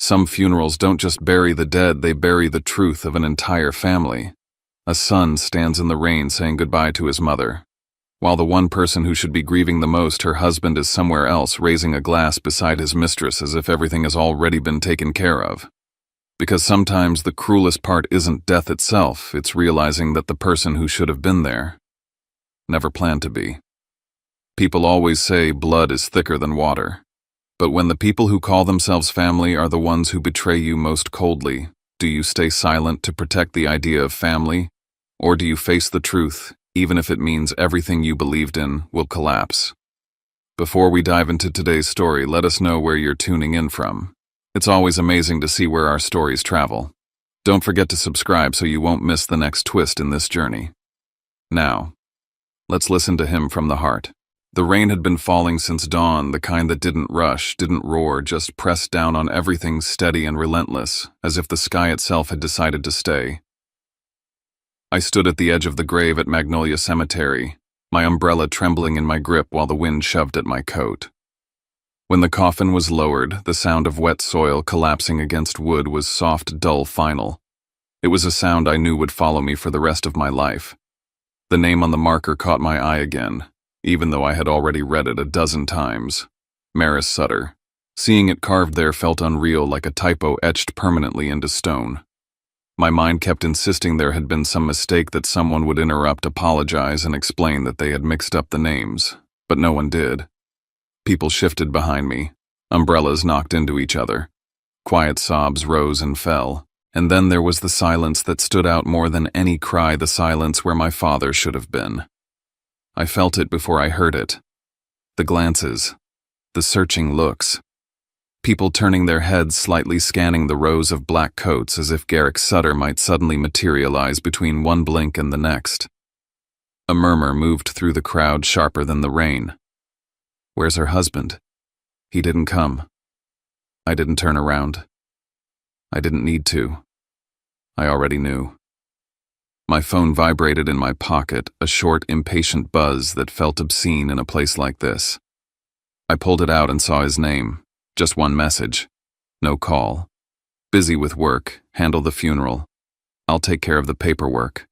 Some funerals don't just bury the dead, they bury the truth of an entire family. A son stands in the rain saying goodbye to his mother, while the one person who should be grieving the most, her husband, is somewhere else raising a glass beside his mistress as if everything has already been taken care of. Because sometimes the cruelest part isn't death itself, it's realizing that the person who should have been there never planned to be. People always say blood is thicker than water. But when the people who call themselves family are the ones who betray you most coldly, do you stay silent to protect the idea of family? Or do you face the truth, even if it means everything you believed in will collapse? Before we dive into today's story, let us know where you're tuning in from. It's always amazing to see where our stories travel. Don't forget to subscribe so you won't miss the next twist in this journey. Now, let's listen to him from the heart. The rain had been falling since dawn, the kind that didn't rush, didn't roar, just pressed down on everything, steady and relentless, as if the sky itself had decided to stay. I stood at the edge of the grave at Magnolia Cemetery, my umbrella trembling in my grip while the wind shoved at my coat. When the coffin was lowered, the sound of wet soil collapsing against wood was soft, dull, final. It was a sound I knew would follow me for the rest of my life. The name on the marker caught my eye again, even though I had already read it a dozen times. Maris Sutter. Seeing it carved there felt unreal, like a typo etched permanently into stone. My mind kept insisting there had been some mistake, that someone would interrupt, apologize, and explain that they had mixed up the names, but no one did. People shifted behind me. Umbrellas knocked into each other. Quiet sobs rose and fell, and then there was the silence that stood out more than any cry, the silence where my father should have been. I felt it before I heard it. The glances, the searching looks. People turning their heads, slightly scanning the rows of black coats as if Garrick Sutter might suddenly materialize between one blink and the next. A murmur moved through the crowd, sharper than the rain. Where's her husband? He didn't come. I didn't turn around. I didn't need to. I already knew. My phone vibrated in my pocket, a short, impatient buzz that felt obscene in a place like this. I pulled it out and saw his name. Just one message. No call. Busy with work. Handle the funeral. I'll take care of the paperwork.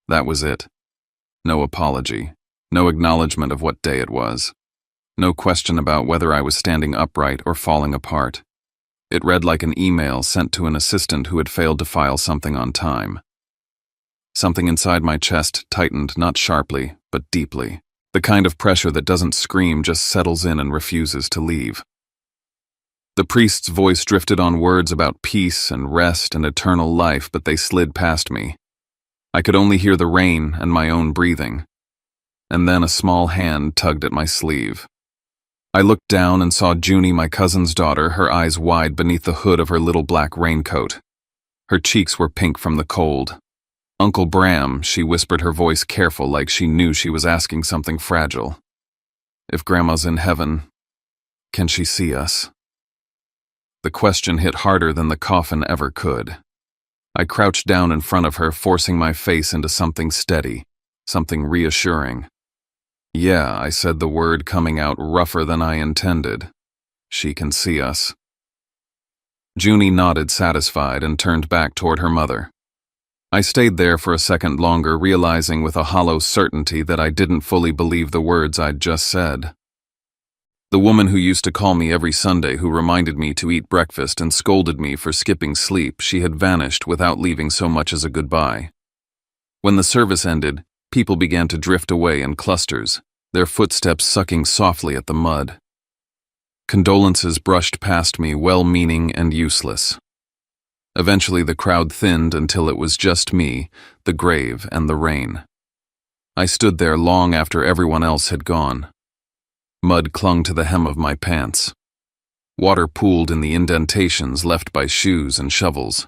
That was it. No apology. No acknowledgement of what day it was. No question about whether I was standing upright or falling apart. It read like an email sent to an assistant who had failed to file something on time. Something inside my chest tightened, not sharply, but deeply. The kind of pressure that doesn't scream, just settles in and refuses to leave. The priest's voice drifted on words about peace and rest and eternal life, but they slid past me. I could only hear the rain and my own breathing. And then a small hand tugged at my sleeve. I looked down and saw Junie, my cousin's daughter, her eyes wide beneath the hood of her little black raincoat. Her cheeks were pink from the cold. Uncle Bram, she whispered, her voice careful, like she knew she was asking something fragile. If Grandma's in heaven, can she see us? The question hit harder than the coffin ever could. I crouched down in front of her, forcing my face into something steady, something reassuring. Yeah, I said, the word coming out rougher than I intended. She can see us. Junie nodded, satisfied, and turned back toward her mother. I stayed there for a second longer, realizing with a hollow certainty that I didn't fully believe the words I'd just said. The woman who used to call me every Sunday, who reminded me to eat breakfast and scolded me for skipping sleep, she had vanished without leaving so much as a goodbye. When the service ended, people began to drift away in clusters, their footsteps sucking softly at the mud. Condolences brushed past me, well-meaning and useless. Eventually the crowd thinned until it was just me, the grave, and the rain. I stood there long after everyone else had gone. Mud clung to the hem of my pants. Water pooled in the indentations left by shoes and shovels.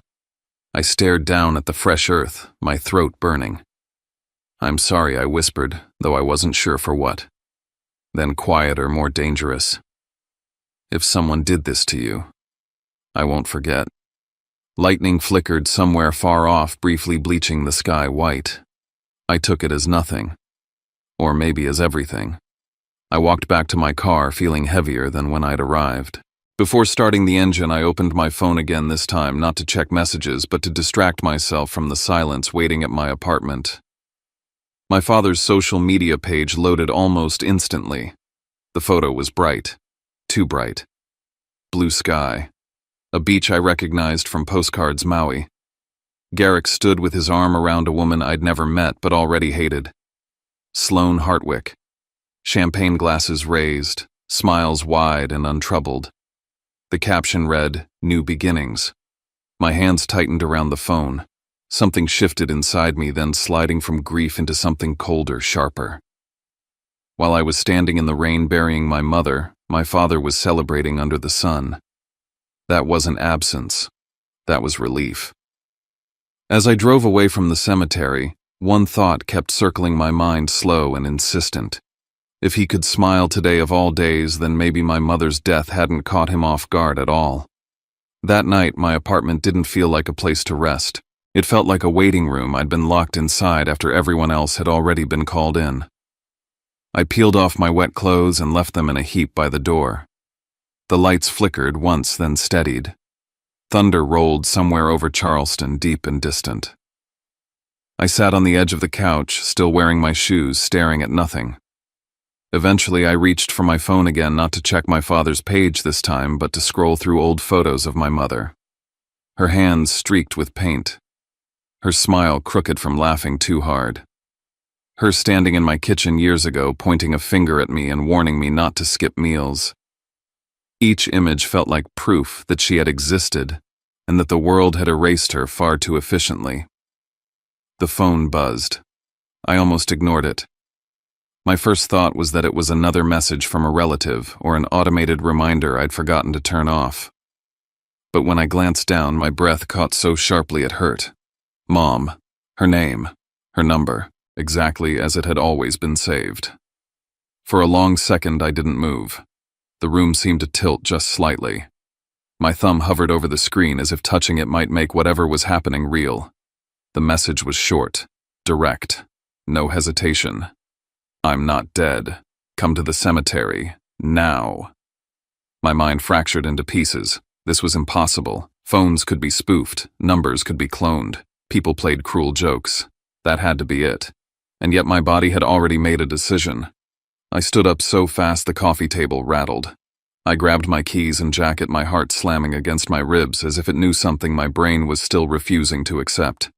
I stared down at the fresh earth, my throat burning. I'm sorry, I whispered, though I wasn't sure for what. Then quieter, more dangerous. If someone did this to you, I won't forget. Lightning flickered somewhere far off, briefly bleaching the sky white. I took it as nothing. Or maybe as everything. I walked back to my car, feeling heavier than when I'd arrived. Before starting the engine, I opened my phone again, this time not to check messages, but to distract myself from the silence waiting at my apartment. My father's social media page loaded almost instantly. The photo was bright. Too bright. Blue sky. A beach I recognized from postcards Maui. Garrick stood with his arm around a woman I'd never met but already hated. Sloane Hartwick. Champagne glasses raised, smiles wide and untroubled. The caption read, "New Beginnings." My hands tightened around the phone. Something shifted inside me, then sliding from grief into something colder, sharper. While I was standing in the rain burying my mother, my father was celebrating under the sun. That wasn't absence. That was relief. As I drove away from the cemetery, one thought kept circling my mind, slow and insistent. If he could smile today of all days, then maybe my mother's death hadn't caught him off guard at all. That night, my apartment didn't feel like a place to rest. It felt like a waiting room I'd been locked inside after everyone else had already been called in. I peeled off my wet clothes and left them in a heap by the door. The lights flickered once, then steadied. Thunder rolled somewhere over Charleston, deep and distant. I sat on the edge of the couch, still wearing my shoes, staring at nothing. Eventually, I reached for my phone again, not to check my father's page this time, but to scroll through old photos of my mother. Her hands streaked with paint. Her smile crooked from laughing too hard. Her standing in my kitchen years ago, pointing a finger at me and warning me not to skip meals. Each image felt like proof that she had existed, and that the world had erased her far too efficiently. The phone buzzed. I almost ignored it. My first thought was that it was another message from a relative or an automated reminder I'd forgotten to turn off. But when I glanced down, my breath caught so sharply it hurt. Mom. Her name. Her number. Exactly as it had always been saved. For a long second, I didn't move. The room seemed to tilt just slightly. My thumb hovered over the screen as if touching it might make whatever was happening real. The message was short, direct, no hesitation. I'm not dead. Come to the cemetery, now. My mind fractured into pieces. This was impossible. Phones could be spoofed, numbers could be cloned, people played cruel jokes. That had to be it. And yet my body had already made a decision. I stood up so fast the coffee table rattled. I grabbed my keys and jacket, my heart slamming against my ribs as if it knew something my brain was still refusing to accept.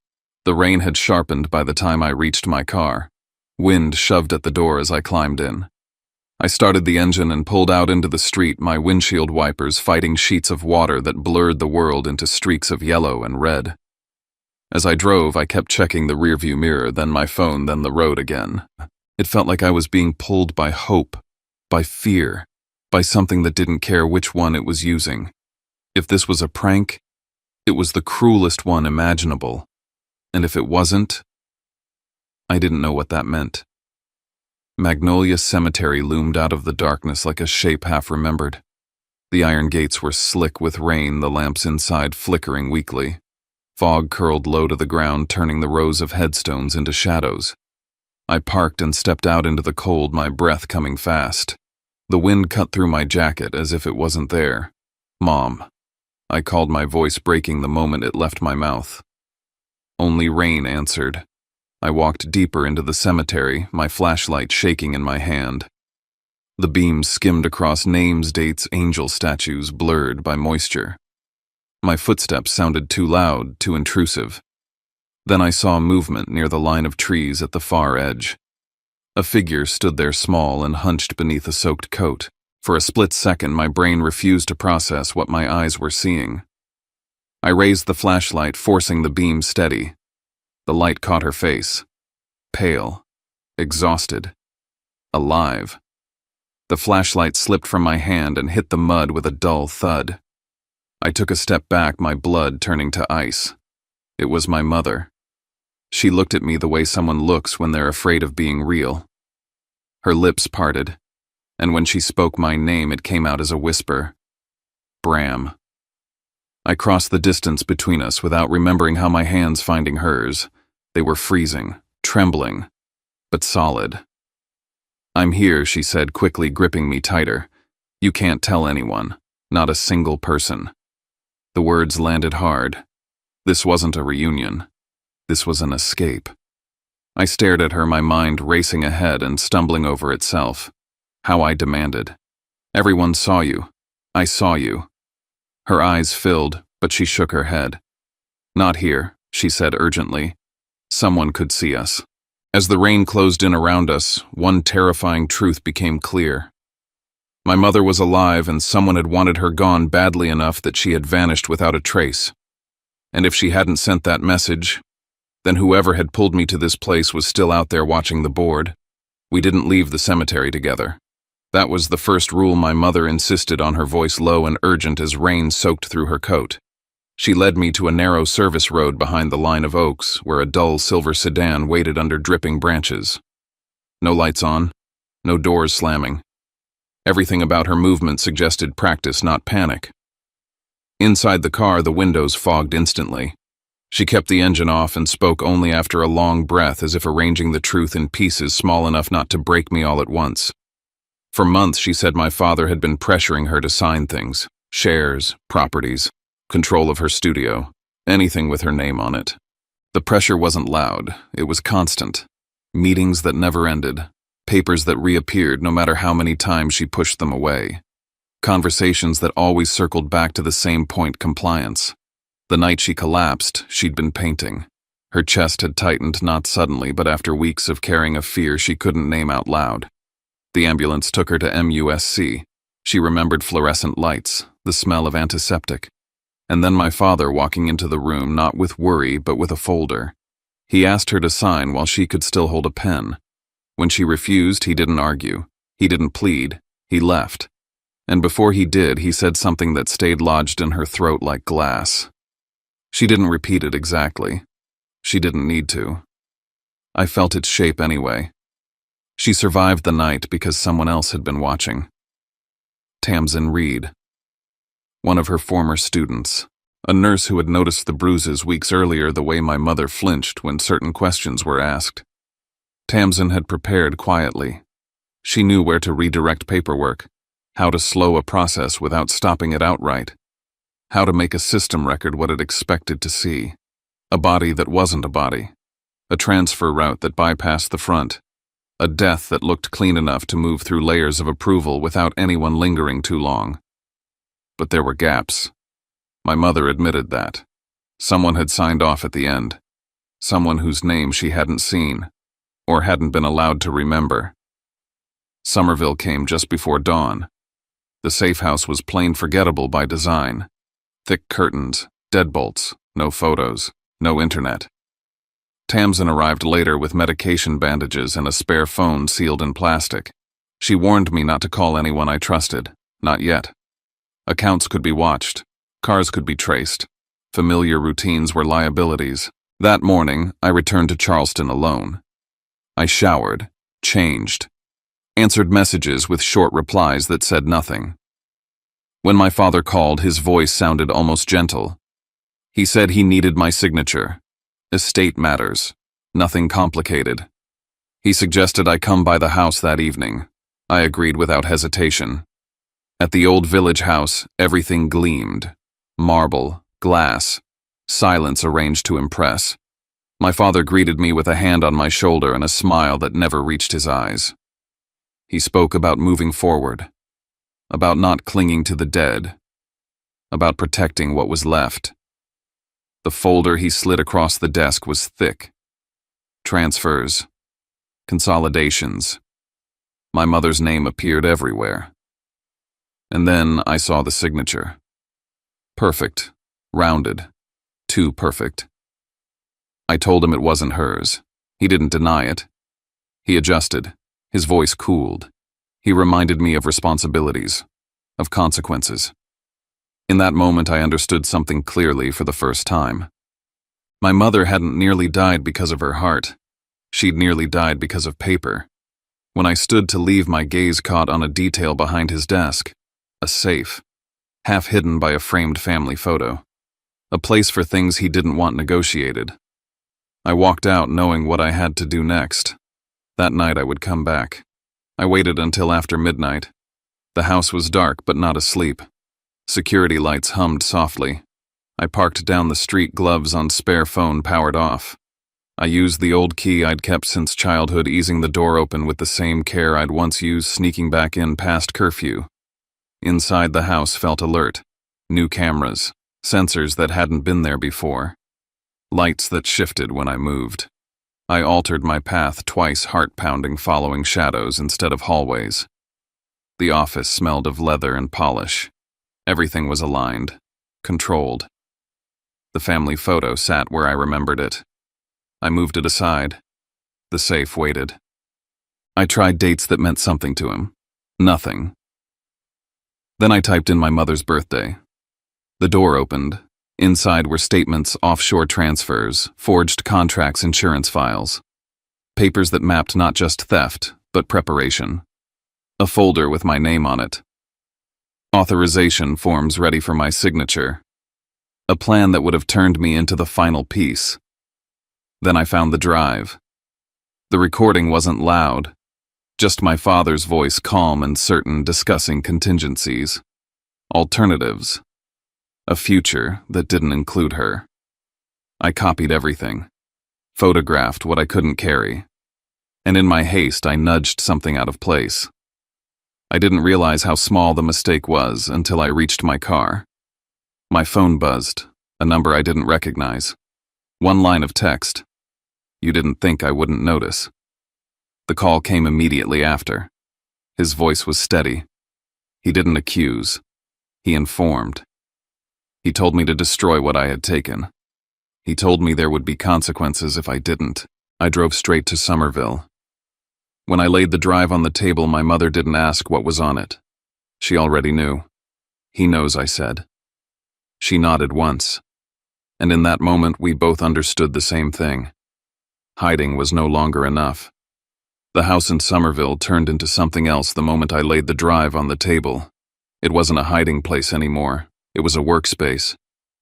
The rain had sharpened by the time I reached my car. Wind shoved at the door as I climbed in. I started the engine and pulled out into the street, my windshield wipers fighting sheets of water that blurred the world into streaks of yellow and red. As I drove, I kept checking the rearview mirror, then my phone, then the road again. It felt like I was being pulled by hope, by fear, by something that didn't care which one it was using. If this was a prank, it was the cruelest one imaginable. And if it wasn't, I didn't know what that meant. Magnolia Cemetery loomed out of the darkness like a shape half remembered. The iron gates were slick with rain, the lamps inside flickering weakly. Fog curled low to the ground, turning the rows of headstones into shadows. I parked and stepped out into the cold, my breath coming fast. The wind cut through my jacket as if it wasn't there. Mom. I called, my voice breaking the moment it left my mouth. Only rain answered. I walked deeper into the cemetery, my flashlight shaking in my hand. The beams skimmed across names, dates, angel statues blurred by moisture. My footsteps sounded too loud, too intrusive. Then I saw movement near the line of trees at the far edge. A figure stood there, small and hunched beneath a soaked coat. For a split second, my brain refused to process what my eyes were seeing. I raised the flashlight, forcing the beam steady. The light caught her face. Pale. Exhausted. Alive. The flashlight slipped from my hand and hit the mud with a dull thud. I took a step back, my blood turning to ice. It was my mother. She looked at me the way someone looks when they're afraid of being real. Her lips parted, and when she spoke my name, it came out as a whisper. Bram. I crossed the distance between us without remembering how my hands finding hers. They were freezing, trembling, but solid. I'm here, she said, quickly gripping me tighter. You can't tell anyone. Not a single person. The words landed hard. This wasn't a reunion. This was an escape. I stared at her, my mind racing ahead and stumbling over itself. How I demanded. Everyone saw you. I saw you. Her eyes filled, but she shook her head. Not here, she said urgently. Someone could see us. As the rain closed in around us, one terrifying truth became clear. My mother was alive, and someone had wanted her gone badly enough that she had vanished without a trace. And if she hadn't sent that message, then whoever had pulled me to this place was still out there watching the board. We didn't leave the cemetery together. That was the first rule my mother insisted on, her voice low and urgent as rain soaked through her coat. She led me to a narrow service road behind the line of oaks, where a dull silver sedan waited under dripping branches. No lights on, no doors slamming. Everything about her movement suggested practice, not panic. Inside the car, the windows fogged instantly. She kept the engine off and spoke only after a long breath, as if arranging the truth in pieces small enough not to break me all at once. For months, she said my father had been pressuring her to sign things, shares, properties, control of her studio, anything with her name on it. The pressure wasn't loud, it was constant. Meetings that never ended, papers that reappeared no matter how many times she pushed them away. Conversations that always circled back to the same point: compliance. The night she collapsed, she'd been painting. Her chest had tightened, not suddenly, but after weeks of carrying a fear she couldn't name out loud. The ambulance took her to MUSC. She remembered fluorescent lights, the smell of antiseptic. And then my father walking into the room, not with worry, but with a folder. He asked her to sign while she could still hold a pen. When she refused, he didn't argue. He didn't plead. He left. And before he did, he said something that stayed lodged in her throat like glass. She didn't repeat it exactly. She didn't need to. I felt its shape anyway. She survived the night because someone else had been watching. Tamsin Reed. One of her former students. A nurse who had noticed the bruises weeks earlier, the way my mother flinched when certain questions were asked. Tamsin had prepared quietly. She knew where to redirect paperwork, how to slow a process without stopping it outright, how to make a system record what it expected to see, a body that wasn't a body, a transfer route that bypassed the front, a death that looked clean enough to move through layers of approval without anyone lingering too long. But there were gaps. My mother admitted that. Someone had signed off at the end. Someone whose name she hadn't seen, or hadn't been allowed to remember. Somerville came just before dawn. The safe house was plain forgettable by design. Thick curtains, deadbolts, no photos, no internet. Tamsin arrived later with medication bandages and a spare phone sealed in plastic. She warned me not to call anyone I trusted. Not yet. Accounts could be watched. Cars could be traced. Familiar routines were liabilities. That morning, I returned to Charleston alone. I showered, changed, answered messages with short replies that said nothing. When my father called, his voice sounded almost gentle. He said he needed my signature. Estate matters. Nothing complicated. He suggested I come by the house that evening. I agreed without hesitation. At the old village house, everything gleamed. Marble, glass, silence arranged to impress. My father greeted me with a hand on my shoulder and a smile that never reached his eyes. He spoke about moving forward, about not clinging to the dead, about protecting what was left. The folder he slid across the desk was thick. Transfers, consolidations. My mother's name appeared everywhere. And then I saw the signature. Perfect, rounded, too perfect. I told him it wasn't hers. He didn't deny it. He adjusted. His voice cooled. He reminded me of responsibilities, of consequences. In that moment, I understood something clearly for the first time. My mother hadn't nearly died because of her heart. She'd nearly died because of paper. When I stood to leave, my gaze caught on a detail behind his desk. A safe, half hidden by a framed family photo. A place for things he didn't want negotiated. I walked out knowing what I had to do next. That night I would come back. I waited until after midnight. The house was dark but not asleep. Security lights hummed softly. I parked down the street, gloves on, spare phone powered off. I used the old key I'd kept since childhood, easing the door open with the same care I'd once used sneaking back in past curfew. Inside, the house felt alert. New cameras, sensors that hadn't been there before. Lights that shifted when I moved. I altered my path twice, heart-pounding, following shadows instead of hallways. The office smelled of leather and polish. Everything was aligned, controlled. The family photo sat where I remembered it. I moved it aside. The safe waited. I tried dates that meant something to him. Nothing. Then I typed in my mother's birthday. The door opened. Inside were statements, offshore transfers, forged contracts, insurance files. Papers that mapped not just theft, but preparation. A folder with my name on it. Authorization forms ready for my signature. A plan that would have turned me into the final piece. Then I found the drive. The recording wasn't loud, just my father's voice, calm and certain, discussing contingencies, alternatives, a future that didn't include her. I copied everything, photographed what I couldn't carry, and in my haste I nudged something out of place. I didn't realize how small the mistake was until I reached my car. My phone buzzed, a number I didn't recognize. One line of text. You didn't think I wouldn't notice. The call came immediately after. His voice was steady. He didn't accuse. He informed. He told me to destroy what I had taken. He told me there would be consequences if I didn't. I drove straight to Somerville. When I laid the drive on the table, my mother didn't ask what was on it. She already knew. He knows, I said. She nodded once. And in that moment, we both understood the same thing. Hiding was no longer enough. The house in Somerville turned into something else the moment I laid the drive on the table. It wasn't a hiding place anymore. It was a workspace.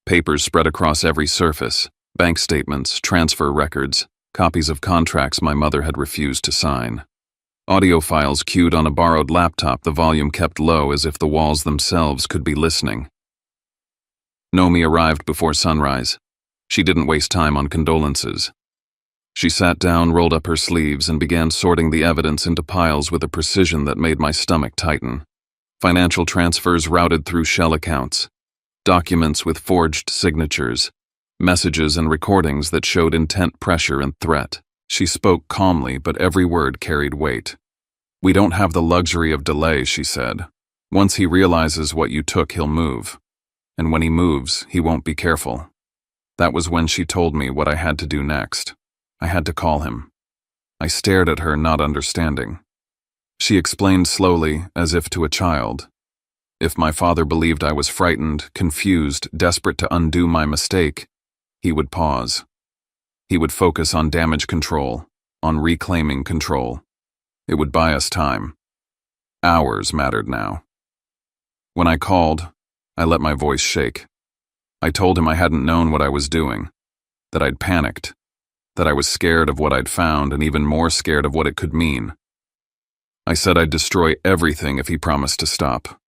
Papers spread across every surface. Bank statements, transfer records, copies of contracts my mother had refused to sign. Audio files queued on a borrowed laptop, the volume kept low as if the walls themselves could be listening. Nomi arrived before sunrise. She didn't waste time on condolences. She sat down, rolled up her sleeves, and began sorting the evidence into piles with a precision that made my stomach tighten. Financial transfers routed through shell accounts. Documents with forged signatures. Messages and recordings that showed intent, pressure, and threat. She spoke calmly, but every word carried weight. We don't have the luxury of delay, she said. Once he realizes what you took, he'll move. And when he moves, he won't be careful. That was when she told me what I had to do next. I had to call him. I stared at her, not understanding. She explained slowly, as if to a child. If my father believed I was frightened, confused, desperate to undo my mistake, he would pause. He would focus on damage control, on reclaiming control. It would buy us time. Hours mattered now. When I called, I let my voice shake. I told him I hadn't known what I was doing, that I'd panicked, that I was scared of what I'd found and even more scared of what it could mean. I said I'd destroy everything if he promised to stop.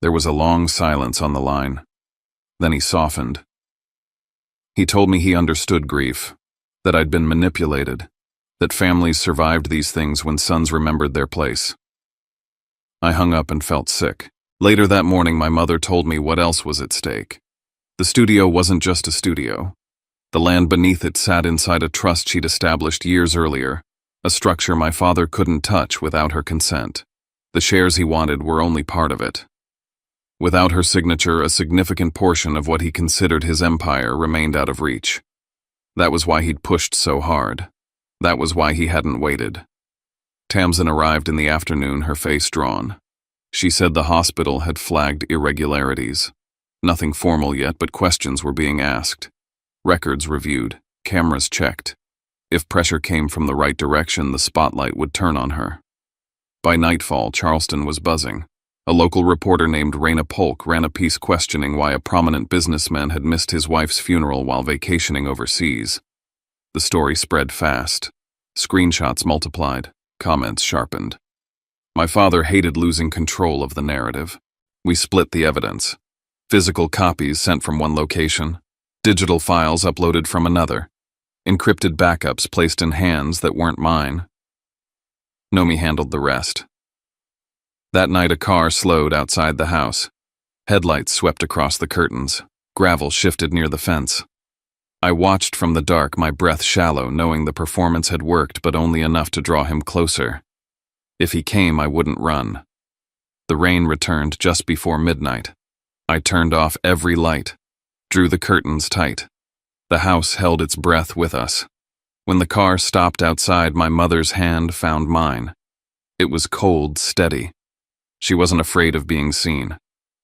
There was a long silence on the line. Then he softened. He told me he understood grief, that I'd been manipulated, that families survived these things when sons remembered their place. I hung up and felt sick. Later that morning, my mother told me what else was at stake. The studio wasn't just a studio. The land beneath it sat inside a trust she'd established years earlier, a structure my father couldn't touch without her consent. The shares he wanted were only part of it. Without her signature, a significant portion of what he considered his empire remained out of reach. That was why he'd pushed so hard. That was why he hadn't waited. Tamsin arrived in the afternoon, her face drawn. She said the hospital had flagged irregularities. Nothing formal yet, but questions were being asked. Records reviewed, cameras checked. If pressure came from the right direction, the spotlight would turn on her. By nightfall, Charleston was buzzing. A local reporter named Raina Polk ran a piece questioning why a prominent businessman had missed his wife's funeral while vacationing overseas. The story spread fast. Screenshots multiplied, comments sharpened. My father hated losing control of the narrative. We split the evidence. Physical copies sent from one location, digital files uploaded from another, encrypted backups placed in hands that weren't mine. Nomi handled the rest. That night a car slowed outside the house. Headlights swept across the curtains. Gravel shifted near the fence. I watched from the dark, my breath shallow, knowing the performance had worked but only enough to draw him closer. If he came, I wouldn't run. The rain returned just before midnight. I turned off every light, drew the curtains tight. The house held its breath with us. When the car stopped outside, my mother's hand found mine. It was cold, steady. She wasn't afraid of being seen.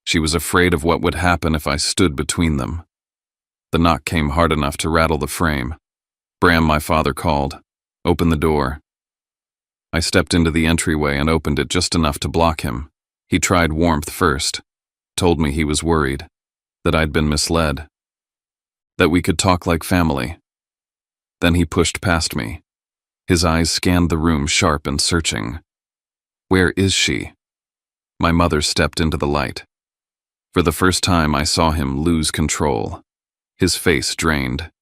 She was afraid of what would happen if I stood between them. The knock came hard enough to rattle the frame. Bram, my father, called. "Open the door." I stepped into the entryway and opened it just enough to block him. He tried warmth first, told me he was worried, that I'd been misled, that we could talk like family. Then he pushed past me. His eyes scanned the room, sharp and searching. "Where is she?" My mother stepped into the light. For the first time, I saw him lose control. His face drained.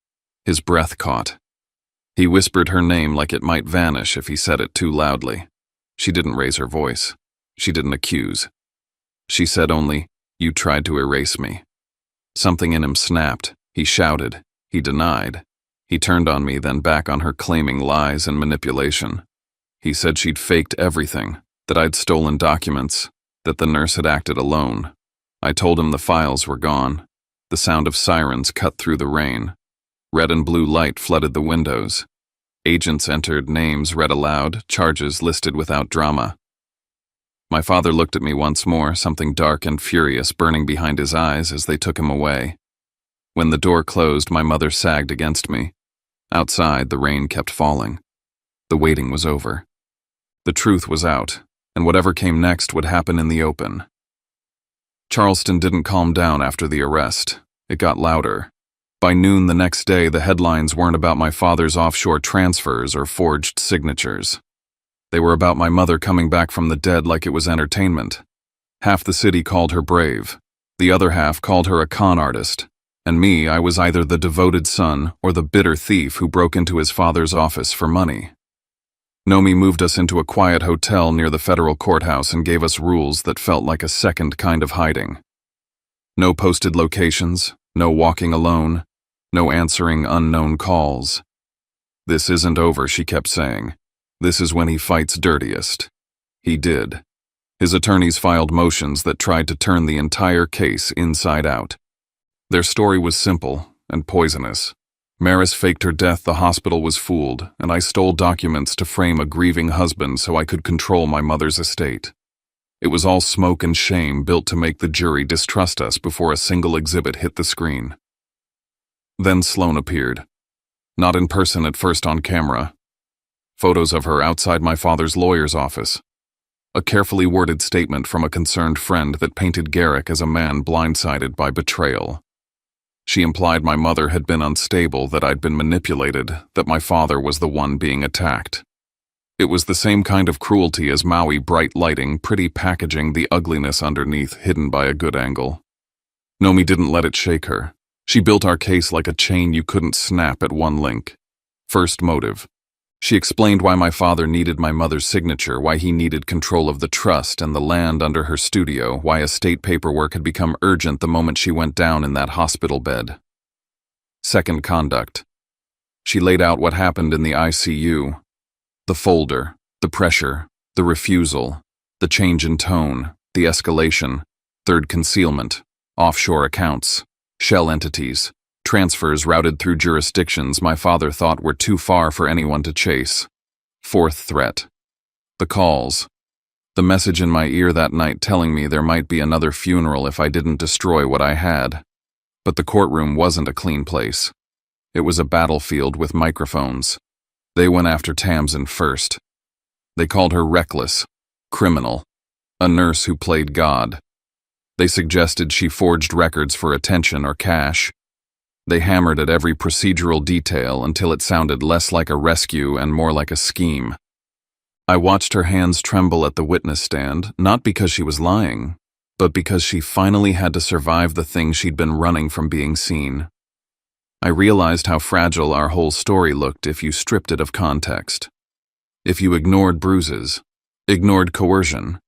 His breath caught. He whispered her name like it might vanish if he said it too loudly. She didn't raise her voice. She didn't accuse. She said only, "You tried to erase me." Something in him snapped. He shouted. He denied. He turned on me, then back on her, claiming lies and manipulation. He said she'd faked everything, that I'd stolen documents, that the nurse had acted alone. I told him the files were gone. The sound of sirens cut through the rain. Red and blue light flooded the windows. Agents entered, names read aloud, charges listed without drama. My father looked at me once more, something dark and furious burning behind his eyes as they took him away. When the door closed, my mother sagged against me. Outside, the rain kept falling. The waiting was over. The truth was out, and whatever came next would happen in the open. Charleston didn't calm down after the arrest. It got louder. By noon the next day, the headlines weren't about my father's offshore transfers or forged signatures. They were about my mother coming back from the dead like it was entertainment. Half the city called her brave. The other half called her a con artist. And me, I was either the devoted son or the bitter thief who broke into his father's office for money. Nomi moved us into a quiet hotel near the federal courthouse and gave us rules that felt like a second kind of hiding. No posted locations, no walking alone, no answering unknown calls. "This isn't over," she kept saying. "This is when he fights dirtiest." He did. His attorneys filed motions that tried to turn the entire case inside out. Their story was simple and poisonous. Maris faked her death, the hospital was fooled, and I stole documents to frame a grieving husband so I could control my mother's estate. It was all smoke and shame built to make the jury distrust us before a single exhibit hit the screen. Then Sloane appeared. Not in person at first, on camera. Photos of her outside my father's lawyer's office. A carefully worded statement from a concerned friend that painted Garrick as a man blindsided by betrayal. She implied my mother had been unstable, that I'd been manipulated, that my father was the one being attacked. It was the same kind of cruelty as Maui: bright lighting, pretty packaging, the ugliness underneath hidden by a good angle. Nomi didn't let it shake her. She built our case like a chain you couldn't snap at one link. First, motive. She explained why my father needed my mother's signature, why he needed control of the trust and the land under her studio, why estate paperwork had become urgent the moment she went down in that hospital bed. Second, conduct. She laid out what happened in the ICU. The folder, the pressure, the refusal, the change in tone, the escalation. Third, concealment, offshore accounts, shell entities, transfers routed through jurisdictions my father thought were too far for anyone to chase. Fourth, threat. The calls. The message in my ear that night telling me there might be another funeral if I didn't destroy what I had. But the courtroom wasn't a clean place. It was a battlefield with microphones. They went after Tamsin first. They called her reckless, criminal, a nurse who played God. They suggested she forged records for attention or cash. They hammered at every procedural detail until it sounded less like a rescue and more like a scheme. I watched her hands tremble at the witness stand, not because she was lying, but because she finally had to survive the thing she'd been running from being seen. I realized how fragile our whole story looked if you stripped it of context. If you ignored bruises, ignored coercion,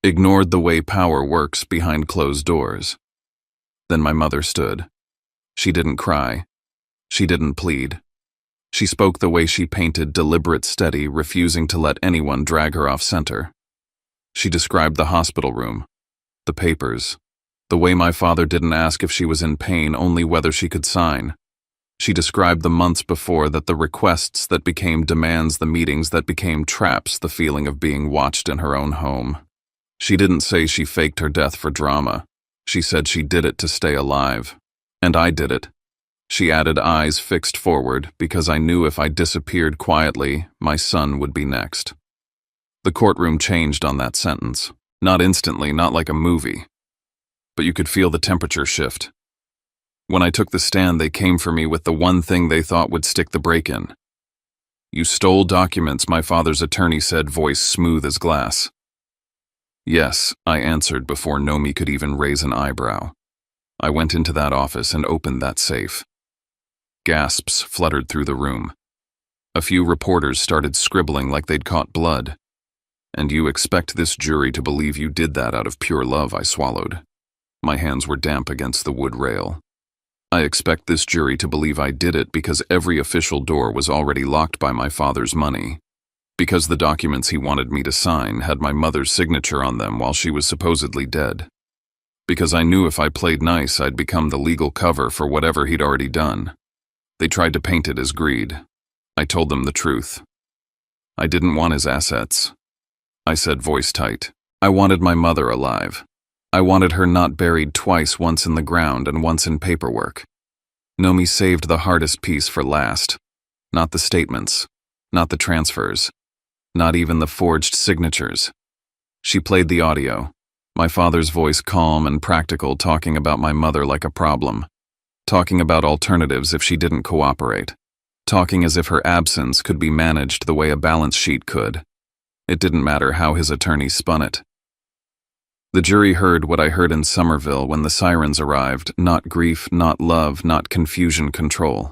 ignored the way power works behind closed doors. Then my mother stood. She didn't cry. She didn't plead. She spoke the way she painted, deliberate, steady, refusing to let anyone drag her off center. She described the hospital room, the papers, the way my father didn't ask if she was in pain, only whether she could sign. She described the months before that, the requests that became demands, the meetings that became traps, the feeling of being watched in her own home. She didn't say she faked her death for drama. She said she did it to stay alive. And I did it. She added, eyes fixed forward, because I knew if I disappeared quietly, my son would be next. The courtroom changed on that sentence. Not instantly, not like a movie. But you could feel the temperature shift. When I took the stand, they came for me with the one thing they thought would stick the break in. "You stole documents," my father's attorney said, voice smooth as glass. "Yes," I answered before Nomi could even raise an eyebrow. I went into that office and opened that safe. Gasps fluttered through the room. A few reporters started scribbling like they'd caught blood. "And you expect this jury to believe you did that out of pure love," I swallowed. My hands were damp against the wood rail. "I expect this jury to believe I did it because every official door was already locked by my father's money. Because the documents he wanted me to sign had my mother's signature on them while she was supposedly dead. Because I knew if I played nice, I'd become the legal cover for whatever he'd already done. They tried to paint it as greed. I told them the truth. I didn't want his assets. I said, voice tight. I wanted my mother alive. I wanted her not buried twice, once in the ground and once in paperwork. Nomi saved the hardest piece for last. Not the statements, not the transfers, not even the forged signatures. She played the audio, my father's voice calm and practical, talking about my mother like a problem, talking about alternatives if she didn't cooperate, talking as if her absence could be managed the way a balance sheet could. It didn't matter how his attorney spun it. The jury heard what I heard in Somerville when the sirens arrived, not grief, not love, not confusion, control.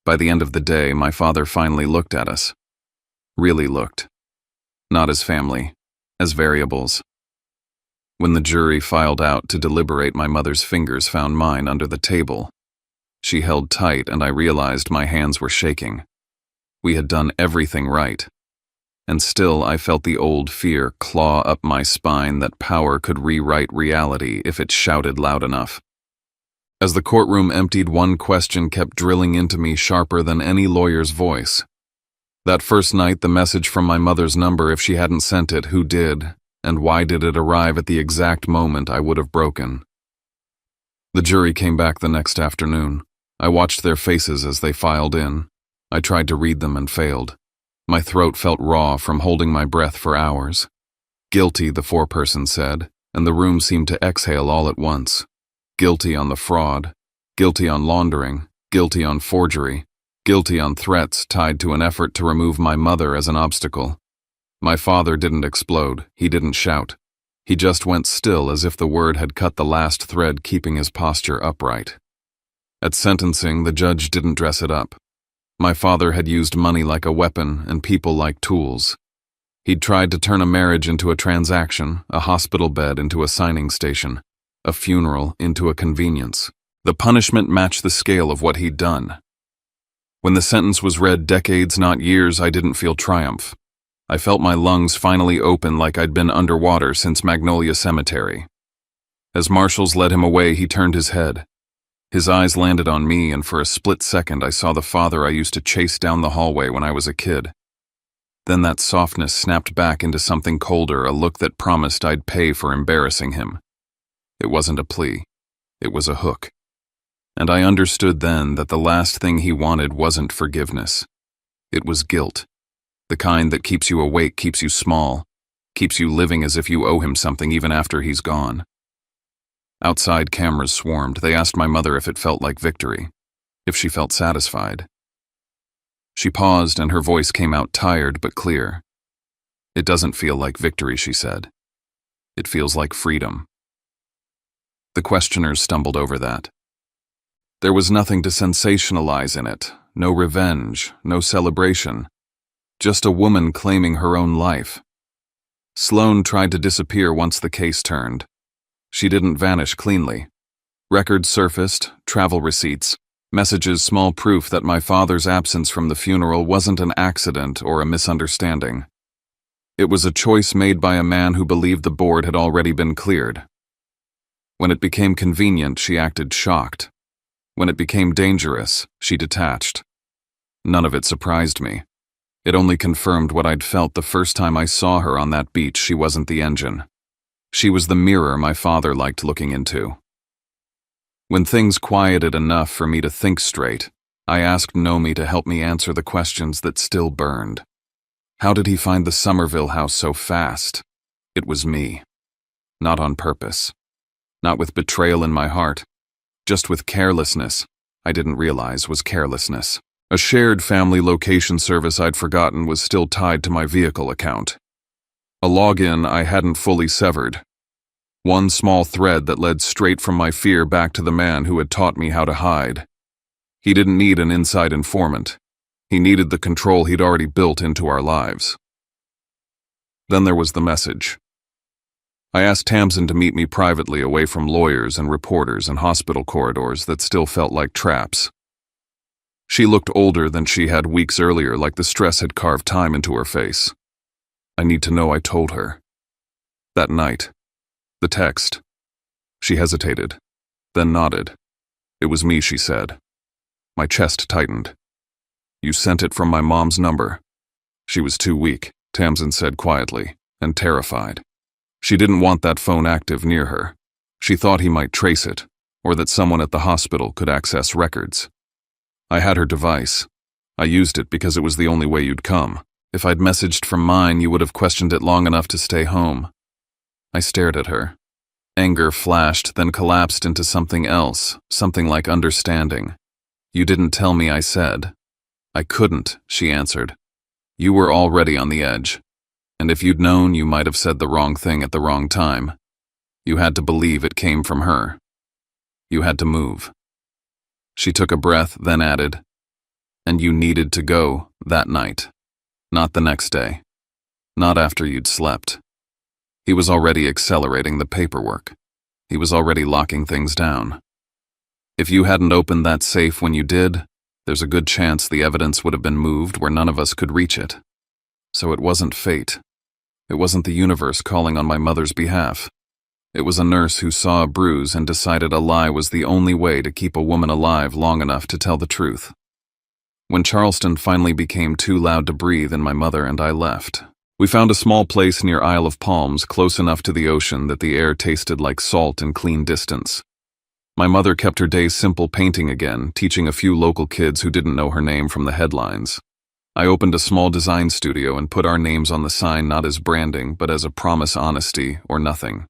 By the end of the day, my father finally looked at us. Really looked. Not as family, as variables. When the jury filed out to deliberate, my mother's fingers found mine under the table. She held tight, and I realized my hands were shaking. We had done everything right. And still I felt the old fear claw up my spine that power could rewrite reality if it shouted loud enough. As the courtroom emptied, one question kept drilling into me sharper than any lawyer's voice. That first night, the message from my mother's number, if she hadn't sent it, who did, and why did it arrive at the exact moment I would have broken? The jury came back the next afternoon. I watched their faces as they filed in. I tried to read them and failed. My throat felt raw from holding my breath for hours. Guilty, the foreperson said, and the room seemed to exhale all at once. Guilty on the fraud, guilty on laundering, guilty on forgery, guilty on threats tied to an effort to remove my mother as an obstacle. My father didn't explode, he didn't shout. He just went still, as if the word had cut the last thread keeping his posture upright. At sentencing, the judge didn't dress it up. My father had used money like a weapon and people like tools. He'd tried to turn a marriage into a transaction, a hospital bed into a signing station, a funeral into a convenience. The punishment matched the scale of what he'd done. When the sentence was read, decades, not years, I didn't feel triumph. I felt my lungs finally open, like I'd been underwater since Magnolia Cemetery. As marshals led him away, he turned his head. His eyes landed on me, and for a split second I saw the father I used to chase down the hallway when I was a kid. Then that softness snapped back into something colder, a look that promised I'd pay for embarrassing him. It wasn't a plea. It was a hook. And I understood then that the last thing he wanted wasn't forgiveness. It was guilt. The kind that keeps you awake, keeps you small, keeps you living as if you owe him something even after he's gone. Outside, cameras swarmed. They asked my mother if it felt like victory, if she felt satisfied. She paused, and her voice came out tired but clear. "It doesn't feel like victory," she said. "It feels like freedom." The questioners stumbled over that. There was nothing to sensationalize in it, no revenge, no celebration. Just a woman claiming her own life. Sloane tried to disappear once the case turned. She didn't vanish cleanly. Records surfaced, travel receipts, messages, small proof that my father's absence from the funeral wasn't an accident or a misunderstanding. It was a choice made by a man who believed the board had already been cleared. When it became convenient, she acted shocked. When it became dangerous, she detached. None of it surprised me. It only confirmed what I'd felt the first time I saw her on that beach. She wasn't the engine. She was the mirror my father liked looking into. When things quieted enough for me to think straight, I asked Nomi to help me answer the questions that still burned. How did he find the Somerville house so fast? It was me. Not on purpose. Not with betrayal in my heart. Just with carelessness. I didn't realize was carelessness. A shared family location service I'd forgotten was still tied to my vehicle account. A login I hadn't fully severed. One small thread that led straight from my fear back to the man who had taught me how to hide. He didn't need an inside informant. He needed the control he'd already built into our lives. Then there was the message. I asked Tamsin to meet me privately away from lawyers and reporters and hospital corridors that still felt like traps. She looked older than she had weeks earlier, like the stress had carved time into her face. I need to know, I told her. That night. The text. She hesitated, then nodded. It was me, she said. My chest tightened. You sent it from my mom's number. She was too weak, Tamsin said quietly, and terrified. She didn't want that phone active near her. She thought he might trace it, or that someone at the hospital could access records. I had her device. I used it because it was the only way you'd come. If I'd messaged from mine, you would have questioned it long enough to stay home. I stared at her. Anger flashed, then collapsed into something else, something like understanding. You didn't tell me, I said. I couldn't, she answered. You were already on the edge. And if you'd known, you might have said the wrong thing at the wrong time. You had to believe it came from her. You had to move. She took a breath, then added, and you needed to go that night. Not the next day. Not after you'd slept. He was already accelerating the paperwork. He was already locking things down. If you hadn't opened that safe when you did, there's a good chance the evidence would have been moved where none of us could reach it. So it wasn't fate. It wasn't the universe calling on my mother's behalf. It was a nurse who saw a bruise and decided a lie was the only way to keep a woman alive long enough to tell the truth. When Charleston finally became too loud to breathe and my mother and I left, we found a small place near Isle of Palms close enough to the ocean that the air tasted like salt and clean distance. My mother kept her days simple, painting again, teaching a few local kids who didn't know her name from the headlines. I opened a small design studio and put our names on the sign not as branding, but as a promise, honesty, or nothing.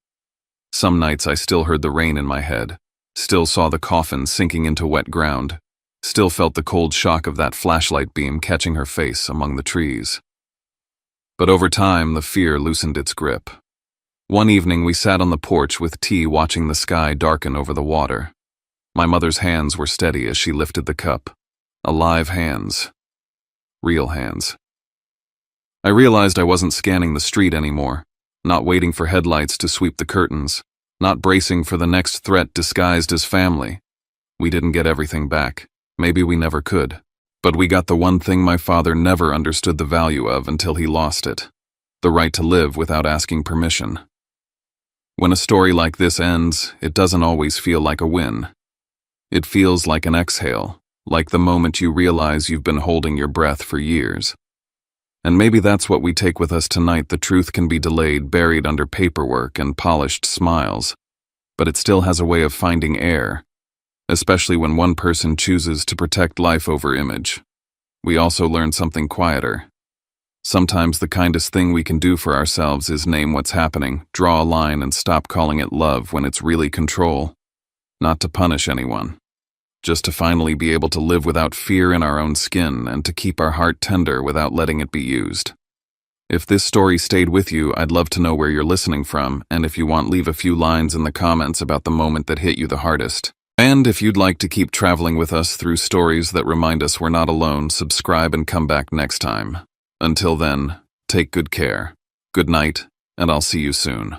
Some nights I still heard the rain in my head, still saw the coffin sinking into wet ground, still felt the cold shock of that flashlight beam catching her face among the trees. But over time, the fear loosened its grip. One evening we sat on the porch with tea watching the sky darken over the water. My mother's hands were steady as she lifted the cup. Alive hands. Real hands. I realized I wasn't scanning the street anymore, not waiting for headlights to sweep the curtains, not bracing for the next threat disguised as family. We didn't get everything back. Maybe we never could. But we got the one thing my father never understood the value of until he lost it. The right to live without asking permission. When a story like this ends, it doesn't always feel like a win. It feels like an exhale, like the moment you realize you've been holding your breath for years. And maybe that's what we take with us tonight. The truth can be delayed, buried under paperwork and polished smiles, but it still has a way of finding air, especially when one person chooses to protect life over image. We also learn something quieter. Sometimes the kindest thing we can do for ourselves is name what's happening, draw a line, and stop calling it love when it's really control. Not to punish anyone. Just to finally be able to live without fear in our own skin and to keep our heart tender without letting it be used. If this story stayed with you, I'd love to know where you're listening from, and if you want, leave a few lines in the comments about the moment that hit you the hardest. And if you'd like to keep traveling with us through stories that remind us we're not alone, subscribe and come back next time. Until then, take good care. Good night, and I'll see you soon.